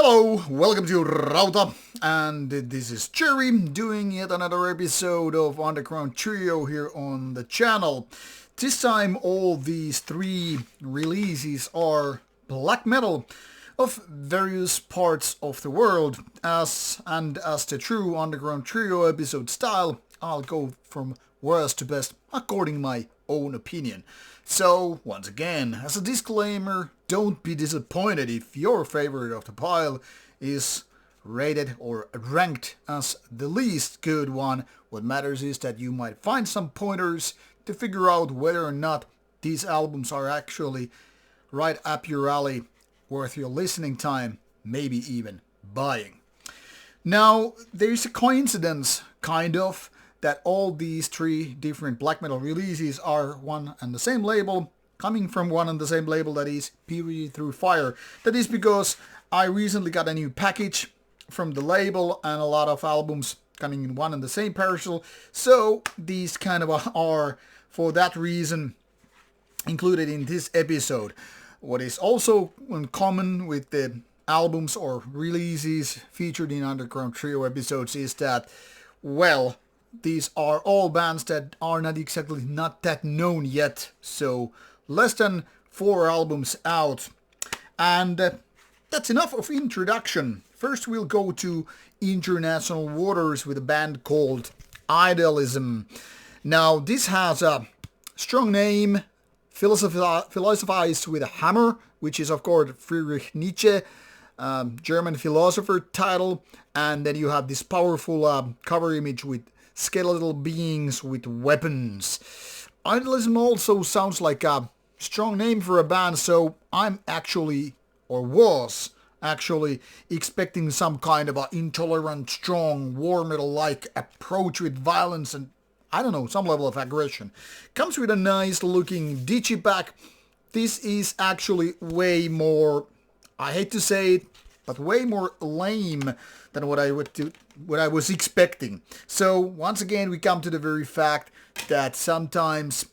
Hello, welcome to Rauta, and this is Cherry doing yet another episode of Underground Trio here on the channel. This time all these three releases are black metal of various parts of the world, as the true Underground Trio episode style, I'll go from worst to best according to my own opinion. So, once again, as a disclaimer, don't be disappointed if your favorite of the pile is rated or ranked as the least good one. What matters is that you might find some pointers to figure out whether or not these albums are actually right up your alley, worth your listening time, maybe even buying. Now, there's a coincidence, kind of, that all these three different black metal releases are one and the same label, coming from one and the same label, that is Purity Through Fire. That is because I recently got a new package from the label and a lot of albums coming in one and the same parcel, so these kind of are, for that reason, included in this episode. What is also in common with the albums or releases featured in Underground Trio episodes is that, well, these are all bands that are not that known yet, so less than 4 albums out. And that's enough of introduction. First we'll go to international waters with a band called Idealism. Now this has a strong name, Philosophize with a hammer, which is of course Friedrich Nietzsche, German philosopher title, and then you have this powerful cover image with skeletal beings with weapons. Idealism also sounds like a strong name for a band, so I'm actually, or was actually, expecting some kind of a intolerant, strong, war metal-like approach with violence and, I don't know, some level of aggression. Comes with a nice looking digipack. This is actually way more, I hate to say it, but way more lame than what I was expecting. So once again we come to the very fact that sometimes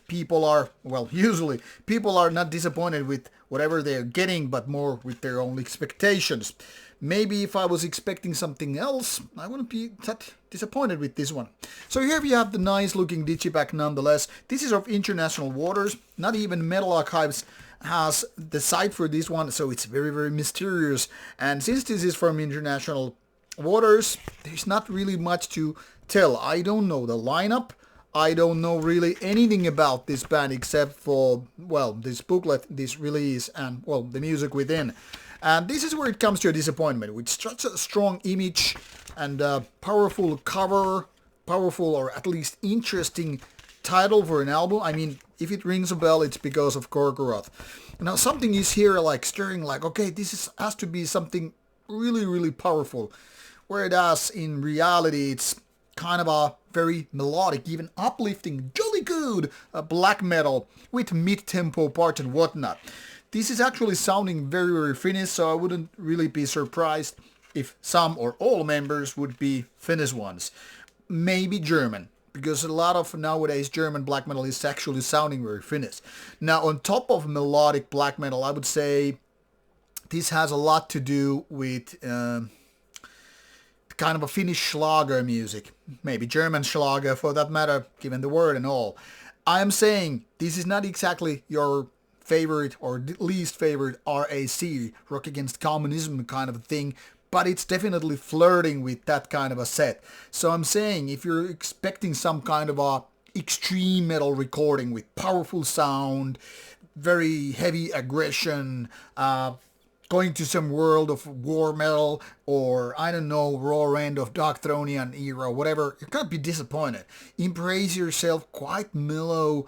people are, well, usually people are not disappointed with whatever they're getting, but more with their own expectations. Maybe if I was expecting something else, I wouldn't be that disappointed with this one. So here we have the nice looking digipack nonetheless. This is of international waters. Not even Metal Archives has the site for this one, so it's very, very mysterious. And since this is from international waters, there's not really much to tell. I don't know the lineup. I don't know really anything about this band except for, well, this booklet, this release, and, well, the music within. And this is where it comes to a disappointment, with such a strong image and powerful cover, powerful or at least interesting title for an album. I mean, if it rings a bell, it's because of kurjat. Now, something is here like stirring, like, okay, has to be something really, really powerful. Whereas in reality, it's kind of a very melodic, even uplifting, jolly good black metal with mid-tempo parts and whatnot. This is actually sounding very, very Finnish, so I wouldn't really be surprised if some or all members would be Finnish ones. Maybe German, because a lot of nowadays German black metal is actually sounding very Finnish. Now, on top of melodic black metal, I would say this has a lot to do with kind of a Finnish Schlager music. Maybe German Schlager for that matter, given the word and all. I am saying this is not exactly your favorite or least favorite RAC, Rock Against Communism kind of a thing, but it's definitely flirting with that kind of a set. So I'm saying if you're expecting some kind of a extreme metal recording with powerful sound, very heavy aggression, going to some world of war metal, or I don't know, raw end of Darkthronian era, whatever, you can't be disappointed. Embrace yourself quite mellow,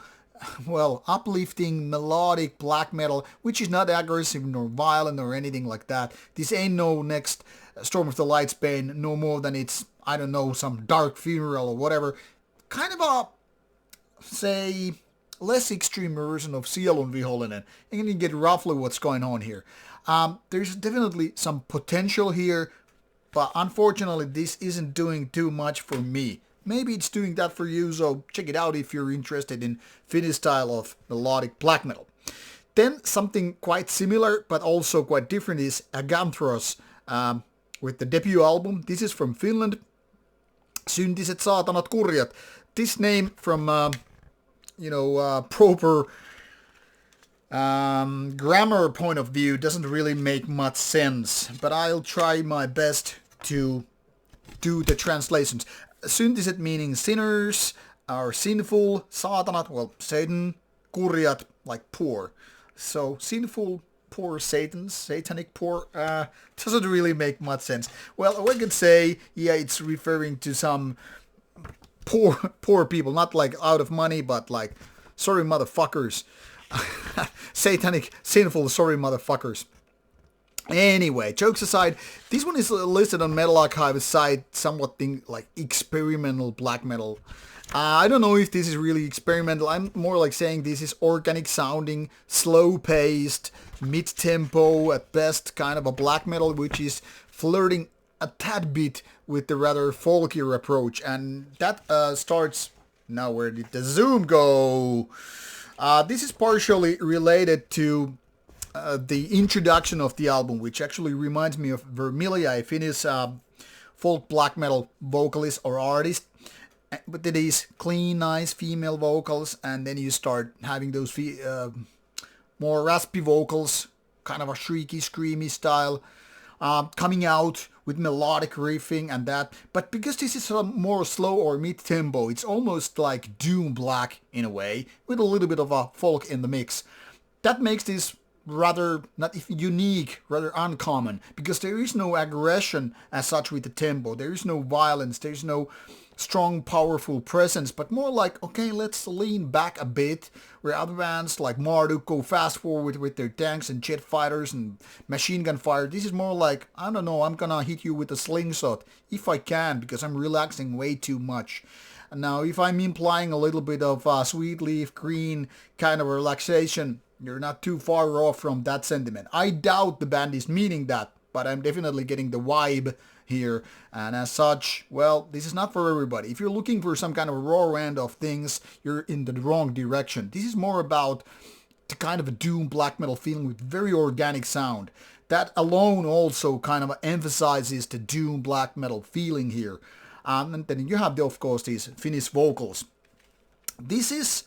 well, uplifting, melodic black metal, which is not aggressive nor violent or anything like that. This ain't no next Storm of the Lights band, no more than it's, I don't know, some dark funeral or whatever. Kind of a, say, less extreme version of Sielun Vihollinen. And you can get roughly what's going on here. There's definitely some potential here, but unfortunately this isn't doing too much for me. Maybe it's doing that for you, so check it out if you're interested in Finnish style of melodic black metal. Then something quite similar but also quite different is Aganthros with the debut album. This is from Finland. Syntiset, saatanat, kurjat. This name from proper grammar point of view doesn't really make much sense, but I'll try my best to do the translations. Syntiset meaning sinners or sinful, saatanat, well, Satan, kurjat, like poor. So sinful, poor Satans, satanic poor, doesn't really make much sense. Well, we could say, yeah, it's referring to some poor people, not like out of money, but like, sorry motherfuckers. Satanic, sinful, sorry motherfuckers. Anyway, jokes aside, this one is listed on Metal Archive's site, somewhat like experimental black metal. I don't know if this is really experimental. I'm more like saying this is organic sounding, slow-paced, mid-tempo, at best, kind of a black metal, which is flirting a tad bit with the rather folkier approach. And that starts... Now, where did the zoom go? This is partially related to the introduction of the album, which actually reminds me of Vermilia, a Finnish folk black metal vocalist or artist. But it is clean, nice female vocals, and then you start having those more raspy vocals, kind of a shrieky, screamy style, coming out with melodic riffing and that. But because this is more slow or mid-tempo, it's almost like doom black in a way, with a little bit of a folk in the mix. That makes this rather, not unique, rather uncommon, because there is no aggression as such with the tempo. There is no violence, there is no strong, powerful presence, but more like, okay, let's lean back a bit, where other bands like Marduk go fast forward with their tanks and jet fighters and machine gun fire. This is more like, I don't know, I'm gonna hit you with a slingshot, if I can, because I'm relaxing way too much. And now, if I'm implying a little bit of sweet leaf green kind of relaxation, you're not too far off from that sentiment. I doubt the band is meaning that, but I'm definitely getting the vibe here, and as such, well, this is not for everybody. If you're looking for some kind of raw end of things, you're in the wrong direction. This is more about the kind of a doom black metal feeling with very organic sound. That alone also kind of emphasizes the doom black metal feeling here. And then you have, of course, these Finnish vocals. This is,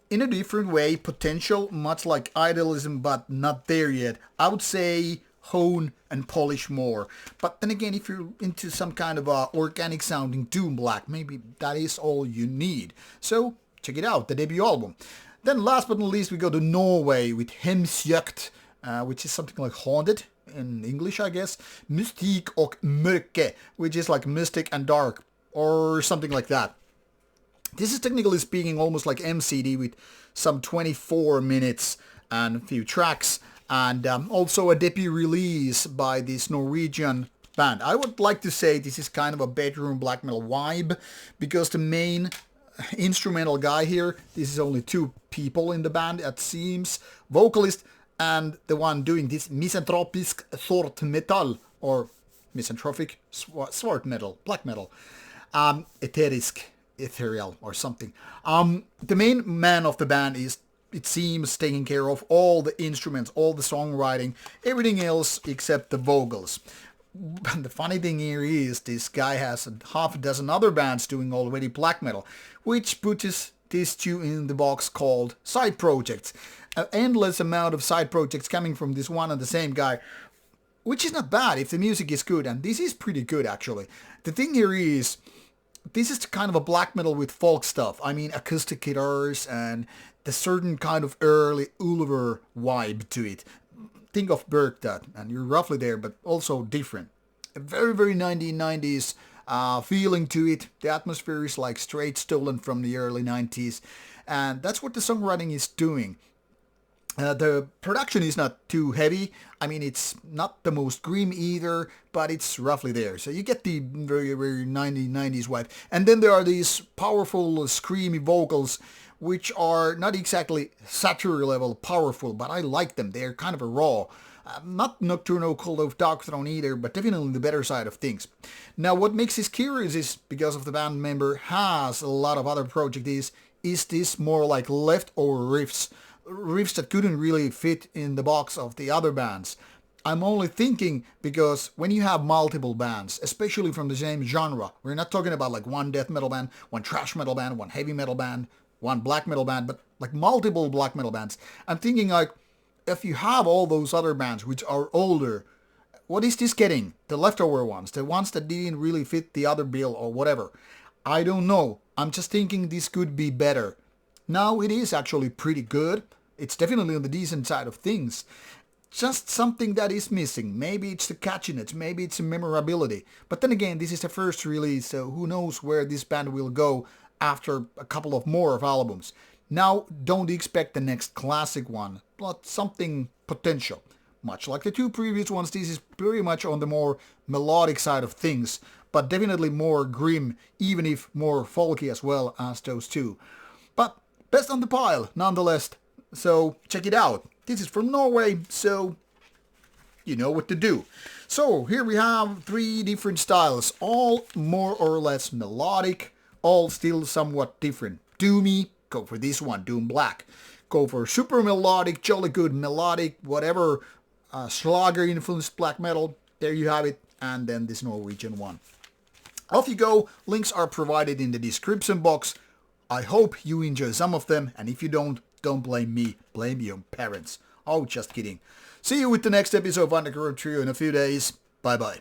in a different way, potential, much like Idealism, but not there yet. I would say hone and polish more. But then again, if you're into some kind of organic sounding doom black, maybe that is all you need. So check it out, the debut album. Then last but not least, we go to Norway with Hjemsøkt, which is something like haunted in English, I guess. Mystikk och mørke, which is like mystic and dark, or something like that. This is technically speaking almost like MCD with some 24 minutes and a few tracks. And also a debut release by this Norwegian band. I would like to say this is kind of a bedroom black metal vibe, because the main instrumental guy here, this is only two people in the band, it seems, vocalist and the one doing this misanthropisk sort metal, or misanthropic sword metal, black metal, ethereal or something. The main man of the band is, it seems, taking care of all the instruments, all the songwriting, everything else except the vocals. The funny thing here is this guy has half a dozen other bands doing already black metal, which puts this two in the box called side projects. An endless amount of side projects coming from this one and the same guy, which is not bad if the music is good, and this is pretty good actually. The thing here is, this is kind of a black metal with folk stuff. I mean, acoustic guitars and the certain kind of early Ulver vibe to it. Think of Bergtat, and you're roughly there, but also different. A very, very 1990s feeling to it. The atmosphere is like straight stolen from the early 90s, and that's what the songwriting is doing. The production is not too heavy. I mean, it's not the most grim either, but it's roughly there. So you get the very, very 1990s vibe. And then there are these powerful, screamy vocals, which are not exactly Satyr level powerful, but I like them. They're kind of a raw. Not Nocturno Cult of Darkthrone either, but definitely the better side of things. Now, what makes this curious is, because of the band member has a lot of other projects, is this more like leftover riffs riffs that couldn't really fit in the box of the other bands. I'm only thinking because when you have multiple bands, especially from the same genre, we're not talking about like one death metal band, one thrash metal band, one heavy metal band, one black metal band, but like multiple black metal bands. I'm thinking like, if you have all those other bands which are older, what is this getting? The leftover ones, the ones that didn't really fit the other bill or whatever. I don't know. I'm just thinking this could be better. Now it is actually pretty good. It's definitely on the decent side of things. Just something that is missing. Maybe it's the catchiness, maybe it's the memorability. But then again, this is the first release, so who knows where this band will go after a couple of more of albums. Now, don't expect the next classic one, but something potential. Much like the two previous ones, this is pretty much on the more melodic side of things, but definitely more grim, even if more folky as well as those two. But best on the pile, nonetheless, so check it out. This is from Norway, so you know what to do. So here we have 3 different styles, all more or less melodic, all still somewhat different. Doomy, go for this one, Doom Black. Go for super melodic, jolly good melodic, whatever, Schlager influenced black metal, there you have it, and then this Norwegian one. Off you go, links are provided in the description box. I hope you enjoy some of them, and if you don't blame me, blame your parents. Oh, just kidding. See you with the next episode of Underground Trio in a few days. Bye bye.